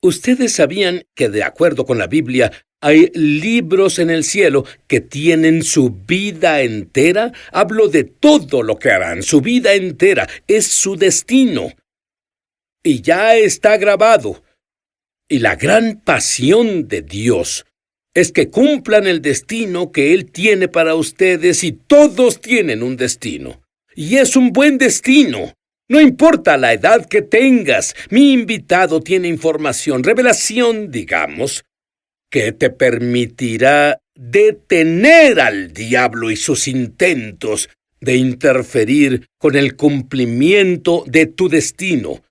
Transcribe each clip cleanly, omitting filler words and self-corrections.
¿Ustedes sabían que, de acuerdo con la Biblia, hay libros en el cielo que tienen su vida entera? Hablo de todo lo que harán, su vida entera, es su destino. Y ya está grabado. Y la gran pasión de Dios es que cumplan el destino que Él tiene para ustedes, y todos tienen un destino. Y es un buen destino. No importa la edad que tengas, mi invitado tiene información, revelación, digamos, que te permitirá detener al diablo y sus intentos de interferir con el cumplimiento de tu destino.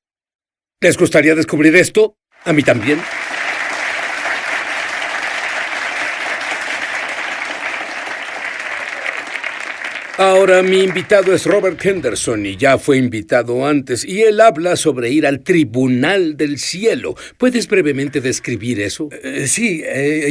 ¿Les gustaría descubrir esto? A mí también. Ahora, mi invitado es Robert Henderson, y ya fue invitado antes, y él habla sobre ir al tribunal del cielo. ¿Puedes brevemente describir eso? Sí,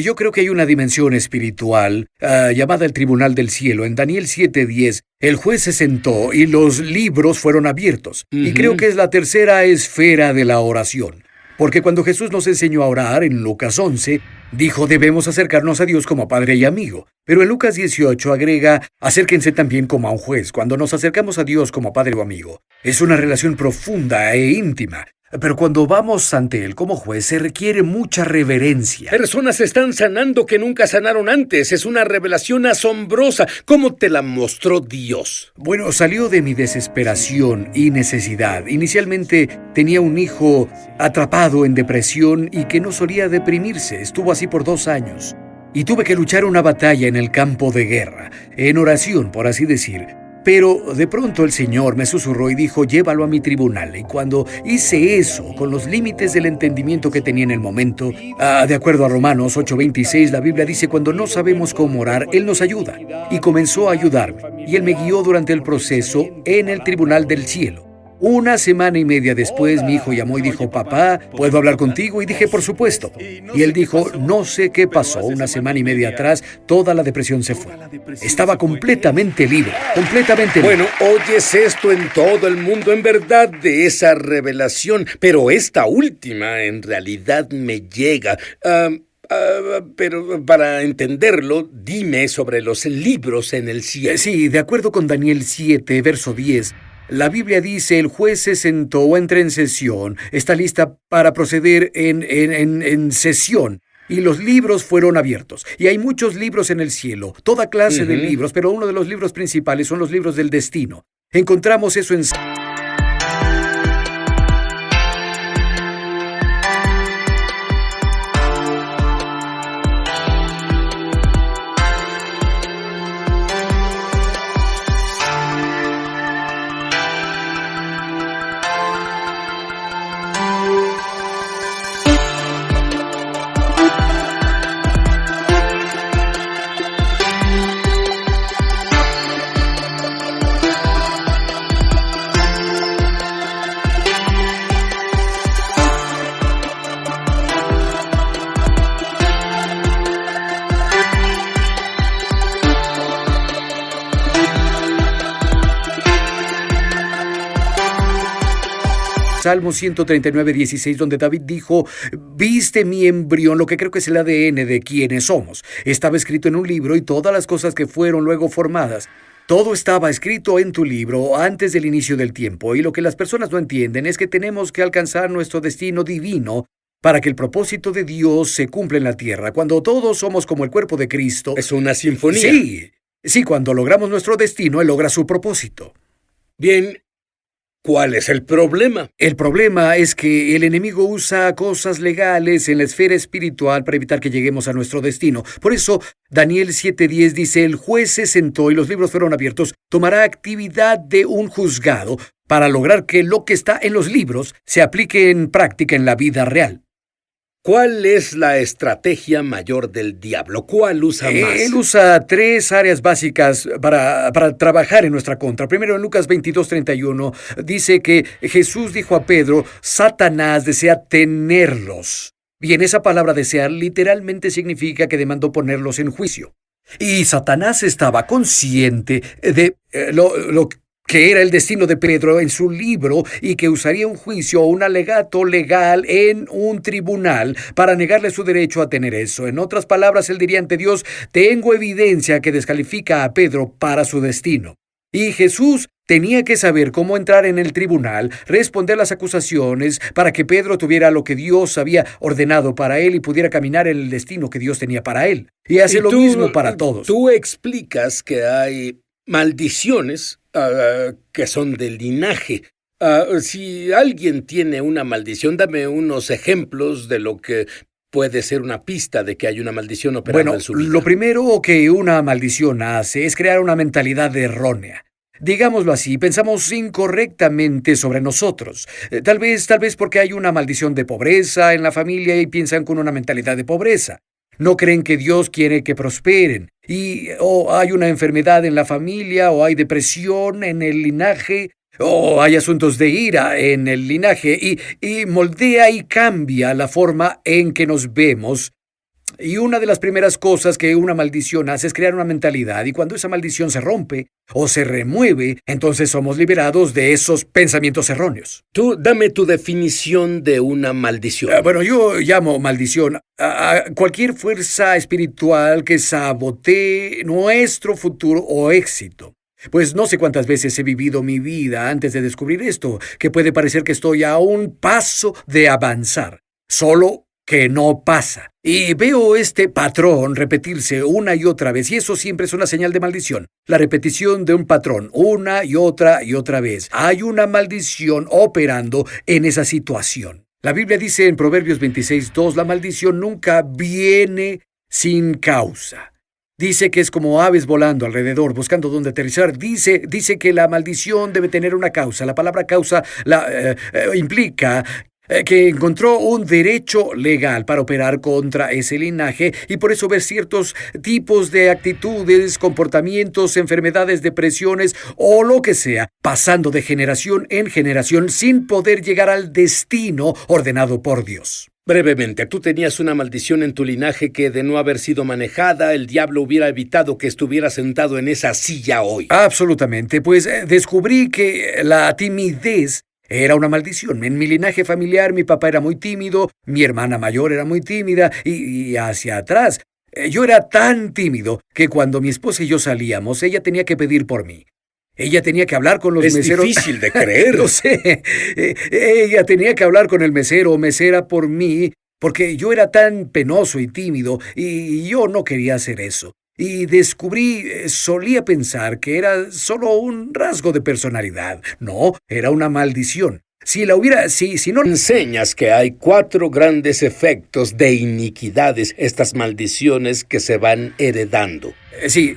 yo creo que hay una dimensión espiritual llamada el tribunal del cielo. En Daniel 7:10, el juez se sentó y los libros fueron abiertos. Y creo que es la tercera esfera de la oración. Porque cuando Jesús nos enseñó a orar en Lucas 11, dijo debemos acercarnos a Dios como padre y amigo. Pero en Lucas 18 agrega, acérquense también como a un juez. Cuando nos acercamos a Dios como padre o amigo, es una relación profunda e íntima. Pero cuando vamos ante Él como juez, se requiere mucha reverencia. Personas están sanando que nunca sanaron antes. Es una revelación asombrosa. ¿Cómo te la mostró Dios? Bueno, salió de mi desesperación y necesidad. Inicialmente tenía un hijo atrapado en depresión y que no solía deprimirse. Estuvo así por 2 años. Y tuve que luchar una batalla en el campo de guerra, en oración, por así decir. Pero de pronto el Señor me susurró y dijo, llévalo a mi tribunal. Y cuando hice eso, con los límites del entendimiento que tenía en el momento, de acuerdo a Romanos 8:26, la Biblia dice, cuando no sabemos cómo orar, Él nos ayuda. Y comenzó a ayudarme. Y Él me guió durante el proceso en el tribunal del cielo. 1 semana y media después, mi hijo llamó y dijo, papá, ¿puedo hablar contigo? Y dije, por supuesto. Y él dijo, no sé qué pasó. 1 semana y media atrás, toda la depresión se fue. Estaba completamente libre, completamente libre. Bueno, oyes esto en todo el mundo, en verdad, de esa revelación. Pero esta última, en realidad, me llega. Pero para entenderlo, dime sobre los libros en el cielo. Sí, de acuerdo con Daniel 7, verso 10, la Biblia dice, el juez se sentó o entra en sesión, está lista para proceder en sesión. Y los libros fueron abiertos. Y hay muchos libros en el cielo, toda clase de libros, pero uno de los libros principales son los libros del destino. Encontramos eso en... Salmo 139:16, donde David dijo, viste mi embrión, lo que creo que es el ADN de quienes somos. Estaba escrito en un libro y todas las cosas que fueron luego formadas. Todo estaba escrito en tu libro antes del inicio del tiempo. Y lo que las personas no entienden es que tenemos que alcanzar nuestro destino divino para que el propósito de Dios se cumpla en la tierra. Cuando todos somos como el cuerpo de Cristo... Es una sinfonía. Sí, cuando logramos nuestro destino, Él logra su propósito. Bien. ¿Cuál es el problema? El problema es que el enemigo usa cosas legales en la esfera espiritual para evitar que lleguemos a nuestro destino. Por eso, Daniel 7:10 dice, el juez se sentó y los libros fueron abiertos, tomará actividad de un juzgado para lograr que lo que está en los libros se aplique en práctica en la vida real. ¿Cuál es la estrategia mayor del diablo? ¿Cuál usa más? Él usa 3 áreas básicas para trabajar en nuestra contra. Primero, en Lucas 22:31, dice que Jesús dijo a Pedro, Satanás desea tenerlos. Bien, esa palabra desear literalmente significa que demandó ponerlos en juicio. Y Satanás estaba consciente de lo que era el destino de Pedro en su libro y que usaría un juicio o un alegato legal en un tribunal para negarle su derecho a tener eso. En otras palabras, él diría ante Dios, tengo evidencia que descalifica a Pedro para su destino. Y Jesús tenía que saber cómo entrar en el tribunal, responder las acusaciones para que Pedro tuviera lo que Dios había ordenado para él y pudiera caminar en el destino que Dios tenía para él. Y hace lo mismo para todos. Tú explicas que hay maldiciones que son del linaje. Si alguien tiene una maldición, dame unos ejemplos de lo que puede ser una pista de que hay una maldición operando en su vida. Lo primero que una maldición hace es crear una mentalidad errónea. Digámoslo así, pensamos incorrectamente sobre nosotros. Tal vez porque hay una maldición de pobreza en la familia y piensan con una mentalidad de pobreza. No creen que Dios quiere que prosperen. O hay una enfermedad en la familia, o hay depresión en el linaje, o hay asuntos de ira en el linaje, y moldea y cambia la forma en que nos vemos. Y una de las primeras cosas que una maldición hace es crear una mentalidad, y cuando esa maldición se rompe o se remueve, entonces somos liberados de esos pensamientos erróneos. Tú dame tu definición de una maldición. Yo llamo maldición a cualquier fuerza espiritual que sabotee nuestro futuro o éxito. Pues no sé cuántas veces he vivido mi vida antes de descubrir esto, que puede parecer que estoy a un paso de avanzar. Solo que no pasa. Y veo este patrón repetirse una y otra vez, y eso siempre es una señal de maldición. La repetición de un patrón, una y otra vez. Hay una maldición operando en esa situación. La Biblia dice en Proverbios 26:2, la maldición nunca viene sin causa. Dice que es como aves volando alrededor, buscando dónde aterrizar. Dice que la maldición debe tener una causa. La palabra causa implica que encontró un derecho legal para operar contra ese linaje, y por eso ver ciertos tipos de actitudes, comportamientos, enfermedades, depresiones o lo que sea, pasando de generación en generación sin poder llegar al destino ordenado por Dios. Brevemente, tú tenías una maldición en tu linaje que, de no haber sido manejada, el diablo hubiera evitado que estuvieras sentado en esa silla hoy. Absolutamente, pues descubrí que la timidez era una maldición. En mi linaje familiar, mi papá era muy tímido, mi hermana mayor era muy tímida, y hacia atrás, yo era tan tímido que cuando mi esposa y yo salíamos, ella tenía que pedir por mí. Ella tenía que hablar con los meseros. Es difícil de creer. Lo sé. Ella tenía que hablar con el mesero o mesera por mí, porque yo era tan penoso y tímido, y yo no quería hacer eso. Y solía pensar que era solo un rasgo de personalidad. No, era una maldición. Si no... Enseñas que hay 4 grandes efectos de iniquidades, estas maldiciones que se van heredando. Sí,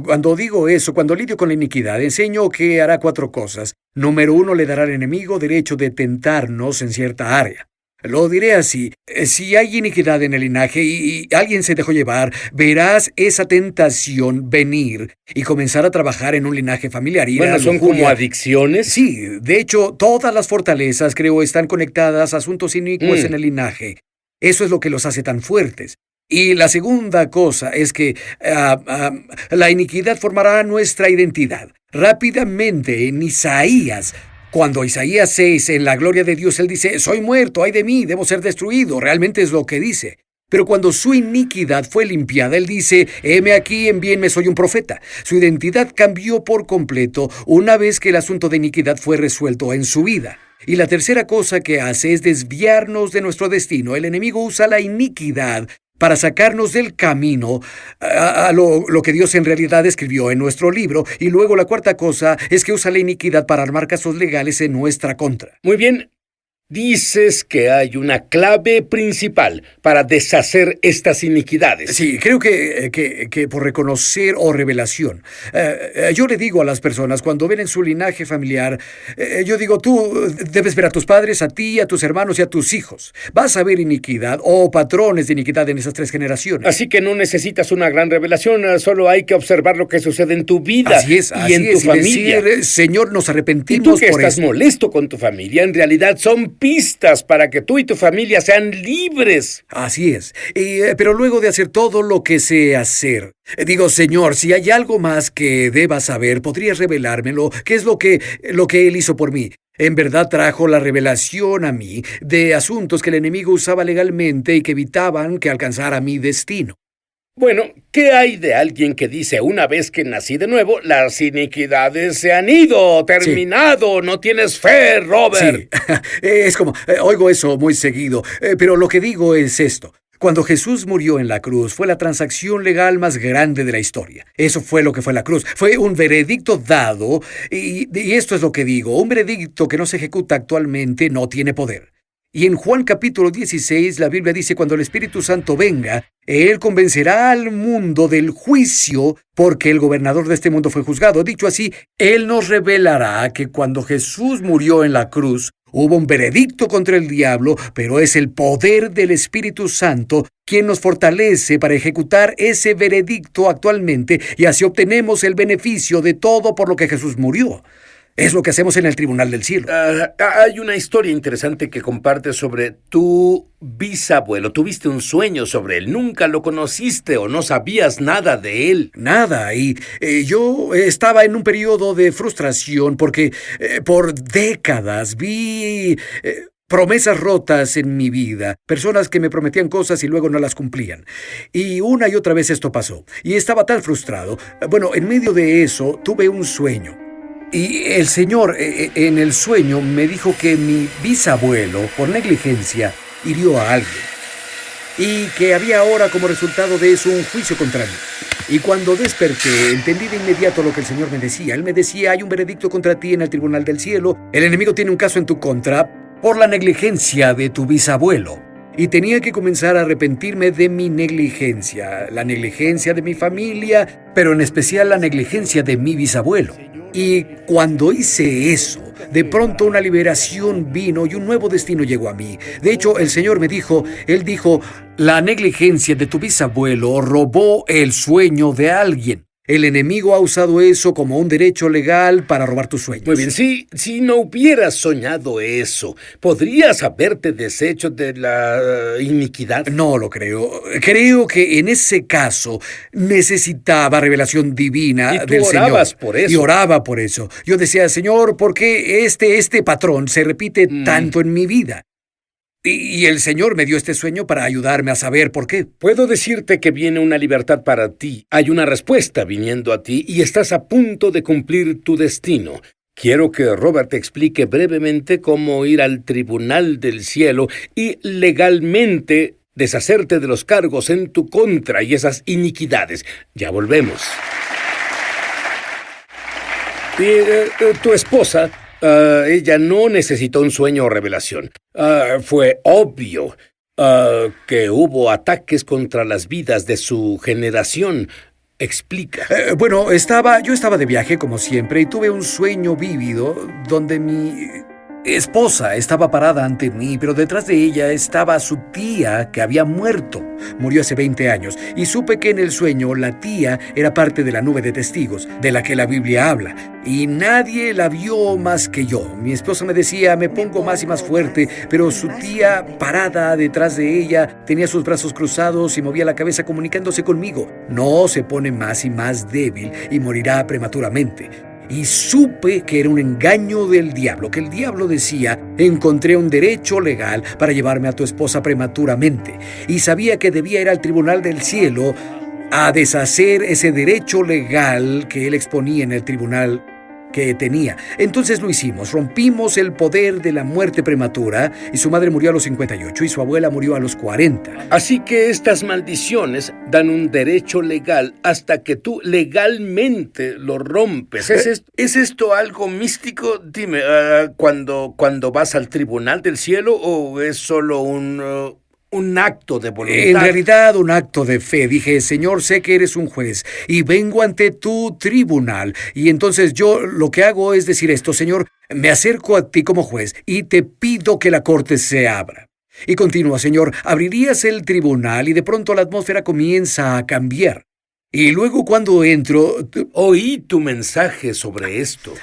cuando digo eso, cuando lidio con la iniquidad, enseño que hará 4 cosas. Número 1, le dará al enemigo derecho de tentarnos en cierta área. Lo diré así, si hay iniquidad en el linaje y alguien se dejó llevar, verás esa tentación venir y comenzar a trabajar en un linaje familiar. ¿Son como adicciones? Sí, de hecho, todas las fortalezas, creo, están conectadas a asuntos inicuos en el linaje. Eso es lo que los hace tan fuertes. Y la segunda cosa es que la iniquidad formará nuestra identidad. Rápidamente, en Isaías, cuando Isaías 6, en la gloria de Dios, él dice, soy muerto, ay de mí, debo ser destruido. Realmente es lo que dice. Pero cuando su iniquidad fue limpiada, él dice, heme aquí, envíenme, soy un profeta. Su identidad cambió por completo una vez que el asunto de iniquidad fue resuelto en su vida. Y la tercera cosa que hace es desviarnos de nuestro destino. El enemigo usa la iniquidad para sacarnos del camino a lo que Dios en realidad escribió en nuestro libro. Y luego la cuarta cosa es que usa la iniquidad para armar casos legales en nuestra contra. Muy bien. Dices que hay una clave principal para deshacer estas iniquidades. Sí, creo que por reconocer o revelación. Yo le digo a las personas, cuando ven en su linaje familiar, yo digo, tú debes ver a tus padres, a ti, a tus hermanos y a tus hijos. Vas a ver iniquidad o patrones de iniquidad en esas 3 generaciones. Así que no necesitas una gran revelación, solo hay que observar lo que sucede en tu vida y en tu familia. Decir, Señor, nos arrepentimos y tú que por estás esto. molesto con tu familia, en realidad son pistas para que tú y tu familia sean libres. Así es. Pero luego de hacer todo lo que sé hacer, digo, Señor, si hay algo más que deba saber, ¿podrías revelármelo? ¿Qué es lo que Él hizo por mí? En verdad trajo la revelación a mí de asuntos que el enemigo usaba legalmente y que evitaban que alcanzara mi destino. Bueno, ¿qué hay de alguien que dice una vez que nací de nuevo, las iniquidades se han ido, terminado, no tienes fe, Robert? Sí, es como, oigo eso muy seguido, pero lo que digo es esto. Cuando Jesús murió en la cruz, fue la transacción legal más grande de la historia. Eso fue lo que fue la cruz. Fue un veredicto dado, y esto es lo que digo. Un veredicto que no se ejecuta actualmente no tiene poder. Y en Juan capítulo 16, la Biblia dice, cuando el Espíritu Santo venga, Él convencerá al mundo del juicio, porque el gobernador de este mundo fue juzgado. Dicho así, Él nos revelará que cuando Jesús murió en la cruz, hubo un veredicto contra el diablo, pero es el poder del Espíritu Santo quien nos fortalece para ejecutar ese veredicto actualmente, y así obtenemos el beneficio de todo por lo que Jesús murió. Es lo que hacemos en el Tribunal del Cielo. Hay una historia interesante que compartes sobre tu bisabuelo. Tuviste un sueño sobre él. Nunca lo conociste o no sabías nada de él. Nada, y yo estaba en un periodo de frustración porque por décadas vi promesas rotas en mi vida, personas que me prometían cosas y luego no las cumplían. Y una y otra vez esto pasó, y estaba tan frustrado. Bueno, en medio de eso tuve un sueño. Y el Señor, en el sueño, me dijo que mi bisabuelo, por negligencia, hirió a alguien. Y que había ahora como resultado de eso un juicio contra mí. Y cuando desperté, entendí de inmediato lo que el Señor me decía. Él me decía, hay un veredicto contra ti en el Tribunal del Cielo. El enemigo tiene un caso en tu contra por la negligencia de tu bisabuelo. Y tenía que comenzar a arrepentirme de mi negligencia, la negligencia de mi familia, pero en especial la negligencia de mi bisabuelo. Y cuando hice eso, de pronto una liberación vino y un nuevo destino llegó a mí. De hecho, el Señor me dijo, Él dijo, la negligencia de tu bisabuelo robó el sueño de alguien. El enemigo ha usado eso como un derecho legal para robar tus sueños. Muy bien, si no hubieras soñado eso, ¿podrías haberte deshecho de la iniquidad? No lo creo. Creo que en ese caso necesitaba revelación divina del Señor. Y tú orabas por eso. Y oraba por eso. Yo decía, Señor, ¿por qué este patrón se repite tanto en mi vida? Y el Señor me dio este sueño para ayudarme a saber por qué. Puedo decirte que viene una libertad para ti. Hay una respuesta viniendo a ti y estás a punto de cumplir tu destino. Quiero que Robert te explique brevemente cómo ir al Tribunal del Cielo y legalmente deshacerte de los cargos en tu contra y esas iniquidades. Ya volvemos. Tu esposa... ella no necesitó un sueño o revelación. Fue obvio que hubo ataques contra las vidas de su generación. Explica. Bueno, yo estaba de viaje como siempre y tuve un sueño vívido donde mi esposa estaba parada ante mí, pero detrás de ella estaba su tía que había muerto. Murió hace 20 años y supe que en el sueño la tía era parte de la nube de testigos de la que la Biblia habla y nadie la vio más que yo. Mi esposa me decía, me pongo más y más fuerte, pero su tía parada detrás de ella tenía sus brazos cruzados y movía la cabeza comunicándose conmigo. No, se pone más y más débil y morirá prematuramente. Y supe que era un engaño del diablo, que el diablo decía, encontré un derecho legal para llevarme a tu esposa prematuramente. Y sabía que debía ir al Tribunal del Cielo a deshacer ese derecho legal que él exponía en el tribunal que tenía. Entonces lo hicimos, rompimos el poder de la muerte prematura y su madre murió a los 58 y su abuela murió a los 40. Así que estas maldiciones dan un derecho legal hasta que tú legalmente lo rompes. ¿Es esto algo místico? Dime, ¿cuando vas al Tribunal del Cielo o es solo un acto de voluntad? En realidad, un acto de fe. Dije, Señor, sé que eres un juez y vengo ante tu tribunal. Y entonces yo lo que hago es decir esto, Señor, me acerco a ti como juez y te pido que la corte se abra. Y continúa, Señor, abrirías el tribunal y de pronto la atmósfera comienza a cambiar. Y luego cuando entro... Oí tu mensaje sobre esto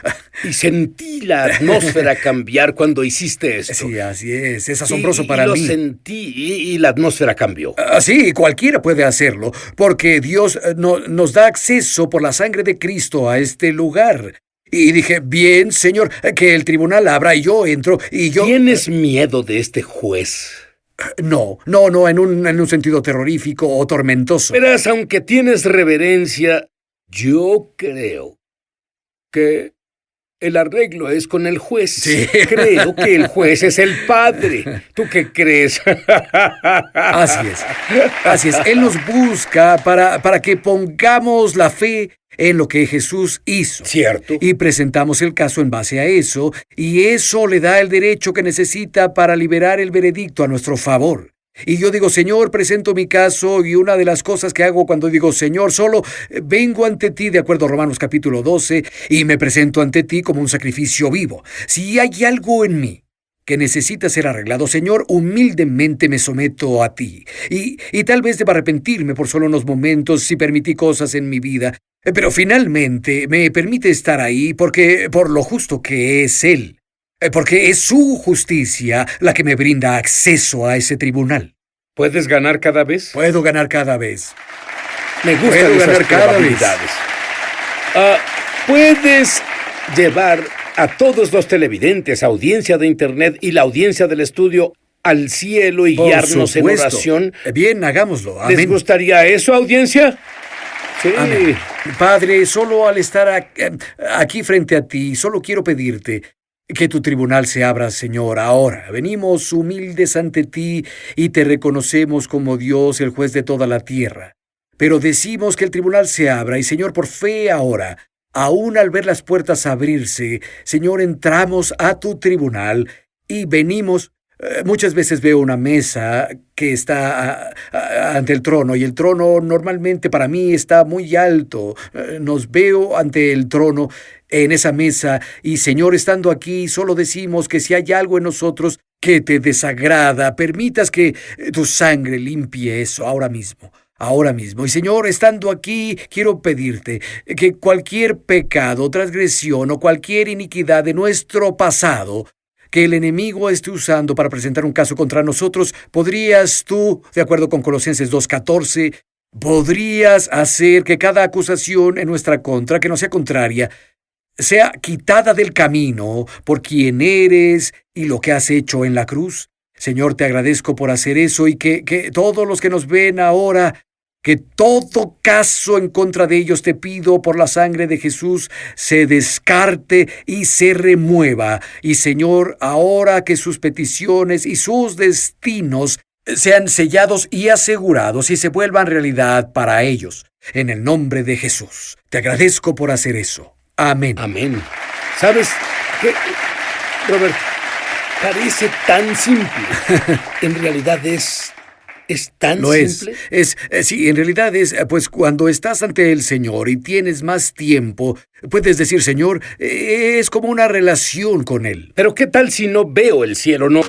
y sentí la atmósfera cambiar cuando hiciste esto. Sí, así es asombroso para y lo mí. sentí y la atmósfera cambió. Sí, cualquiera puede hacerlo, porque Dios nos da acceso por la sangre de Cristo a este lugar. Y dije, bien, Señor, que el tribunal abra y yo entro y yo... ¿Tienes miedo de este juez? No, en un sentido terrorífico o tormentoso. Verás, aunque tienes reverencia, yo creo que el arreglo es con el juez. Sí. Creo que el juez es el padre. ¿Tú qué crees? Así es. Él nos busca para que pongamos la fe en lo que Jesús hizo. Cierto. Y presentamos el caso en base a eso, y eso le da el derecho que necesita para liberar el veredicto a nuestro favor. Y yo digo, Señor, presento mi caso, y una de las cosas que hago cuando digo, Señor, solo vengo ante ti, de acuerdo a Romanos capítulo 12, y me presento ante ti como un sacrificio vivo. Si hay algo en mí que necesita ser arreglado, Señor, humildemente me someto a ti. Y tal vez deba arrepentirme por solo unos momentos si permití cosas en mi vida, pero finalmente me permite estar ahí por lo justo que es Él. Porque es su justicia la que me brinda acceso a ese tribunal. ¿Puedes ganar cada vez? Puedo ganar cada vez. Me gustan esas probabilidades. Puedes llevar a todos los televidentes, audiencia de Internet y la audiencia del estudio al cielo y guiarnos en oración. Bien, hagámoslo. Amén. ¿Les gustaría eso, audiencia? Sí. Amén. Padre, solo al estar aquí frente a ti, solo quiero pedirte que tu tribunal se abra, Señor, ahora. Venimos humildes ante ti y te reconocemos como Dios, el juez de toda la tierra. Pero decimos que el tribunal se abra y, Señor, por fe ahora, aún al ver las puertas abrirse, Señor, entramos a tu tribunal y venimos. Muchas veces veo una mesa que está ante el trono, y el trono normalmente para mí está muy alto. Nos veo ante el trono en esa mesa y, Señor, estando aquí, solo decimos que si hay algo en nosotros que te desagrada, permitas que tu sangre limpie eso ahora mismo. Ahora mismo. Y, Señor, estando aquí, quiero pedirte que cualquier pecado, transgresión o cualquier iniquidad de nuestro pasado que el enemigo esté usando para presentar un caso contra nosotros, podrías tú, de acuerdo con Colosenses 2:14, podrías hacer que cada acusación en nuestra contra, que no sea contraria, sea quitada del camino por quien eres y lo que has hecho en la cruz. Señor, te agradezco por hacer eso y que todos los que nos ven ahora, que todo caso en contra de ellos, te pido por la sangre de Jesús, se descarte y se remueva. Y, Señor, ahora que sus peticiones y sus destinos sean sellados y asegurados y se vuelvan realidad para ellos. En el nombre de Jesús. Te agradezco por hacer eso. Amén. Amén. ¿Sabes qué, Robert? Parece tan simple. En realidad es tan simple. Sí, en realidad pues cuando estás ante el Señor y tienes más tiempo, puedes decir, Señor, es como una relación con Él. Pero ¿qué tal si no veo el cielo, no?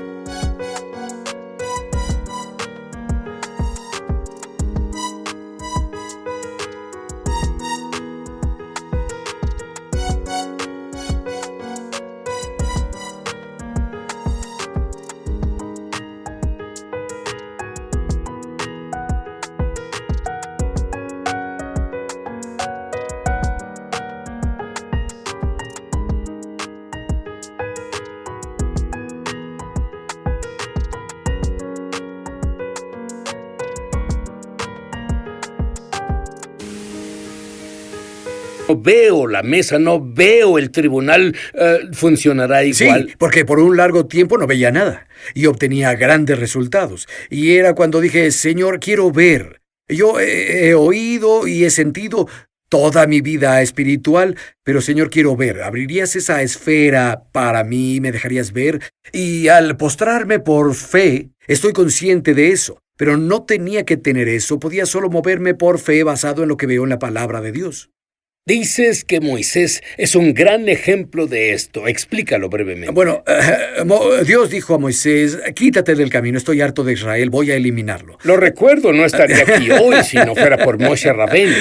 No veo la mesa, no veo el tribunal, funcionará igual. Sí, porque por un largo tiempo no veía nada y obtenía grandes resultados. Y era cuando dije, Señor, quiero ver. Yo he oído y he sentido toda mi vida espiritual, pero, Señor, quiero ver. ¿Abrirías esa esfera para mí? ¿Me dejarías ver? Y al postrarme por fe, estoy consciente de eso. Pero no tenía que tener eso, podía solo moverme por fe basado en lo que veo en la palabra de Dios. Dices que Moisés es un gran ejemplo de esto. Explícalo brevemente. Bueno, Dios dijo a Moisés, quítate del camino, estoy harto de Israel, voy a eliminarlo. Lo recuerdo, no estaría aquí hoy si no fuera por Moshe Rabbeinu.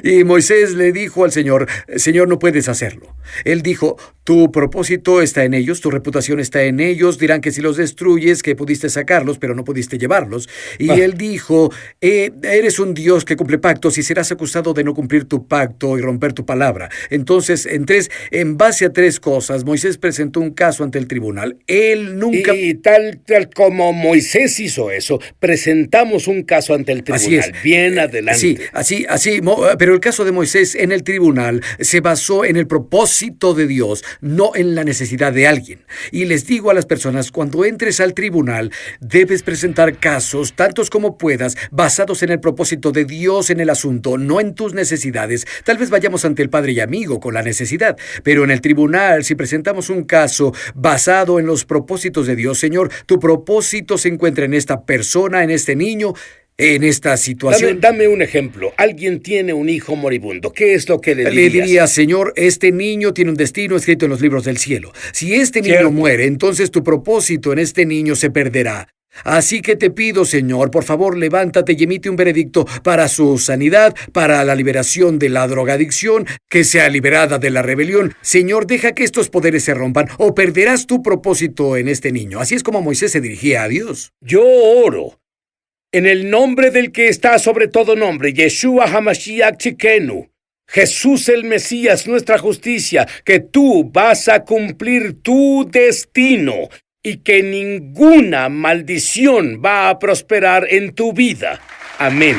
Y Moisés le dijo al Señor, Señor, no puedes hacerlo. Él dijo, tu propósito está en ellos, tu reputación está en ellos, dirán que si los destruyes, que pudiste sacarlos, pero no pudiste llevarlos. Y él dijo, eres un Dios que cumple pactos y serás acusado de no cumplir tu pacto y romper tu palabra. Entonces, en base a tres cosas, Moisés presentó un caso ante el tribunal. Él nunca... Y tal como Moisés hizo eso, presentamos un caso ante el tribunal. Así es. Bien adelante. Sí, así, pero el caso de Moisés en el tribunal se basó en el propósito de Dios, no en la necesidad de alguien. Y les digo a las personas, cuando entres al tribunal, debes presentar casos, tantos como puedas, basados en el propósito de Dios en el asunto, no en tus necesidades. Tal vez vayamos ante el Padre y amigo con la necesidad, pero en el tribunal, si presentamos un caso basado en los propósitos de Dios, Señor, tu propósito se encuentra en esta persona, en este niño, en esta situación. Dame un ejemplo. Alguien tiene un hijo moribundo. ¿Qué es lo que le dirías? Le diría, Señor, este niño tiene un destino escrito en los libros del cielo. Si este niño muere, entonces tu propósito en este niño se perderá. Así que te pido, Señor, por favor, levántate y emite un veredicto para su sanidad, para la liberación de la drogadicción, que sea liberada de la rebelión. Señor, deja que estos poderes se rompan o perderás tu propósito en este niño. Así es como Moisés se dirigía a Dios. Yo oro en el nombre del que está sobre todo nombre, Yeshua HaMashiach Tzidkenu, Jesús el Mesías, nuestra justicia, que tú vas a cumplir tu destino y que ninguna maldición va a prosperar en tu vida. Amén.